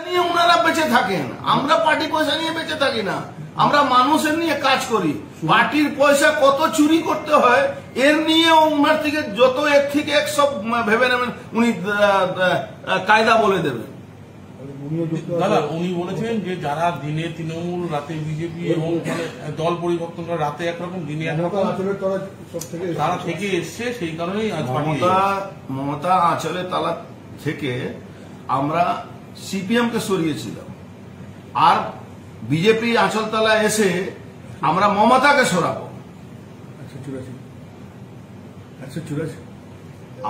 নিয়ে ওনারা বেঁচে থাকেন, আমরা পার্টি পয়সা নিয়ে বেঁচে থাকি না, আমরা মানুষের নিয়ে কাজ করি। পার্টির পয়সা কত চুরি করতে হয় এর নিয়ে ওনার থেকে যত এক থেকে এক সব ভেবে নেবেন, উনি কায়দা বলে দেবেন। দাদা উনি বলেছেন যে যারা দিনে তৃণমূল রাতে বিজেপি এবং দল পরিবর্তন করে রাতে একরকম দিনে একরকম তারা থেকে এসছে, সেই কারণেই মমতা আঁচলে তালা থেকে আমরা সিপিএম কে সরিয়েছিলাম, আর বিজেপি আঁচল তালা এসে আমরা মমতাকে সরাবো।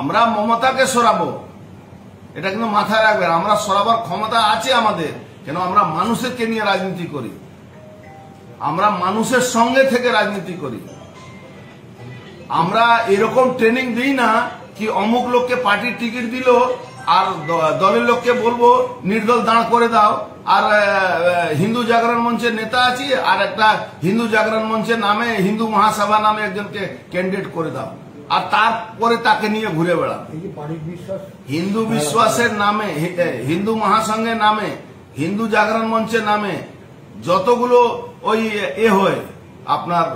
আমরা মমতাকে সরাবো, এটা কিন্তু মাথায় রাখবেন। আমরা সরাবার ক্ষমতা আছে আমাদের, কেন আমরা মানুষকে নিয়ে রাজনীতি করি, আমরা মানুষের সঙ্গে থেকে রাজনীতি করি। আমরা এরকম ট্রেনিং দিই না কি অমুক লোককে পার্টির টিকিট দিল আর দলের লোককে বলবো নির্দল দাঁড় করে দাও, আর হিন্দু জাগরণ মঞ্চের নেতা আছে আর একটা হিন্দু জাগরণ মঞ্চের নামে হিন্দু মহাসভা নামে একজনকে ক্যান্ডিডেট করে দাও, আর তারপরে তাকে নিয়ে ঘুরে বেড়াও। হিন্দু বিশ্বাসের নামে, হিন্দু মহাসংঘের নামে, হিন্দু জাগরণ মঞ্চের নামে যতগুলো ওই হয় আপনার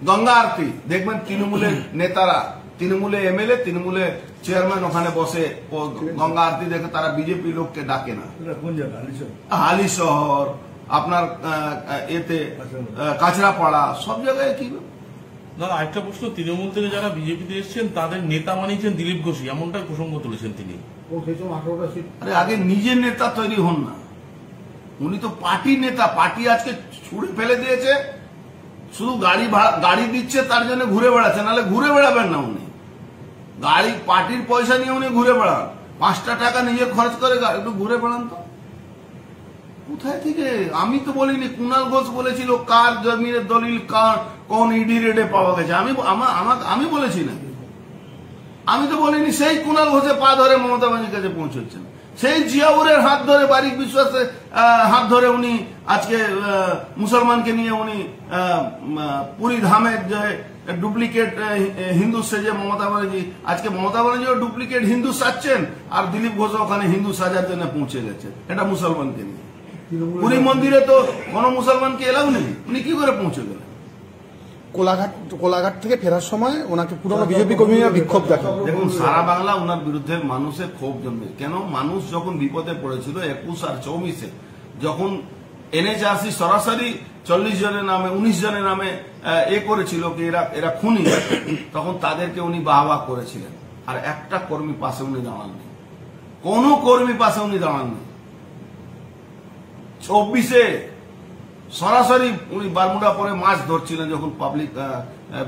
গঙ্গা আরতি, দেখবেন তৃণমূলের নেতারা, তৃণমূলে এমএলএ, তৃণমূলে চেয়ারম্যান ওখানে বসে গঙ্গা আরতি দেখে, তারা বিজেপি লোককে ডাকে না। হালি শহর আপনার এতে কাছড়াপাড়া সব জায়গায় কি। দাদা একটা প্রশ্ন, তৃণমূল থেকে যারা বিজেপিতে এসেছেন তাদের নেতা বানিয়েছেন দিলীপ ঘোষই, এমনটাই প্রসঙ্গ তুলেছেন তিনি। আরে আগে নিজের নেতা তৈরি হন না, উনি তো পার্টির নেতা, পার্টি আজকে ছুড়ে ফেলে দিয়েছে, শুধু গাড়ি দিচ্ছে তার জন্য ঘুরে বেড়াচ্ছে, নাহলে ঘুরে বেড়াবেন না উনি। গাড়ি পার্টির পয়সা নিয়ে উনি ঘুরে বেড়ান, 5টা টাকা নিজে খরচ করে একটু ঘুরে বেড়ান তো। কোথায় থেকে? আমি তো বলিনি, কুণাল ঘোষ বলেছিল কার জমির দলিল কোন ইডি রেডে পাওয়া গেছে, আমি বলেছি না, আমি তো বলিনি। সেই কুণাল ঘোষের পা ধরে মমতা ব্যানার্জির কাছে পৌঁছচ্ছেন, সেই জিয়াউরের হাত ধরে, বারিক বিশ্বাসের হাত ধরে উনি আজকে মুসলমানকে নিয়ে উনি পুরী ধামের যে ডুপ্লিকেট হিন্দু সেজে মমতা ব্যানার্জি, আজকে মমতা ব্যানার্জিও ডুপ্লিকেট হিন্দু সাজছেন, আর দিলীপ ঘোষ ওখানে হিন্দু সাজার জন্য পৌঁছে গেছে, এটা মুসলমানকে নিয়ে। পুরী মন্দিরে তো কোন মুসলমানকে এলাও নেই, উনি কি করে পৌঁছে গেলেন? কোলাঘাট থেকে ফেরার সময় ওনাকে পুরনো বিজেপি কর্মীরা বিক্ষোভ দেখেন। দেখুন, সারা বাংলা ওনার বিরুদ্ধে মানুষের ক্ষোভ জন্মে। কেন? মানুষ যখন বিপদে পড়েছিল 21 আর 24-এ, যখন NHRC সরাসরি 40 জনের নামে 19 জনের নামে করেছিল কি এরা খুনি, তখন তাদেরকে উনি বাহবা করেছিলেন, আর একটা কর্মী পাশে উনি দাঁড়াননি, কোন কর্মী পাশে উনি দাঁড়াননি। 24-এ সরাসরি উনি বারমুডা পরে মাছ ধরছিলেন, যখন পাবলিক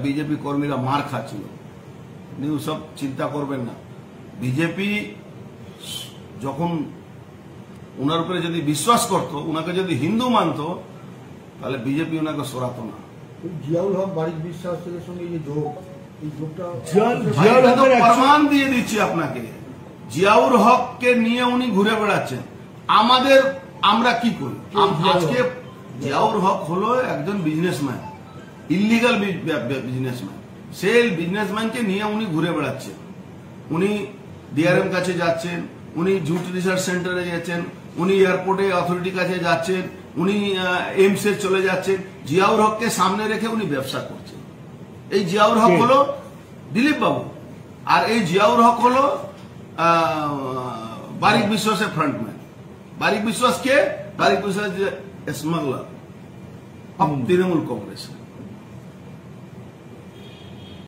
বিজেপি কর্মীরা মার খাচ্ছিল। নিউজ সব চিন্তা করবেন না, বিজেপি যখন উনার উপরে যদি বিশ্বাস করত, উনাকে যদি হিন্দু মানত, তাহলে বিজেপি ওনাকে সরাতো না। জিয়াউল হক বারিক বিশ্বাসের সঙ্গে যে যোগ, এই যোগটা প্রমাণ দিয়ে দিচ্ছি আপনাকে। জিয়াউল হককে নিয়ে উনি ঘুরে বেড়াচ্ছেন। আমরা কি করি আজকে? জিয়াউল হক হলো একজন বিজনেসম্যান, ইলিগাল বিজনেসম্যান। সেই বিজনেসম্যানকে নিয়ে উনি ঘুরে বেড়াচ্ছেন। উনি ডিআরএম কাছে যাচ্ছেন, উনি জুট রিসার্চ সেন্টারে যাচ্ছেন, উনি এয়ারপোর্টে অথরিটির কাছে যাচ্ছেন, উনি এইমসে চলে যাচ্ছেন। জিয়াউল হককে সামনে রেখে উনি ব্যবসা করছেন। এই জিয়াউল হক হলো দিলীপ বাবু, আর এই জিয়াউল হক হলো বারিক বিশ্বাসের ফ্রন্টম্যান। বারিক বিশ্বাস কে? বারিক বিশ্বাস স্মাগলার অফ তৃণমূল কংগ্রেস।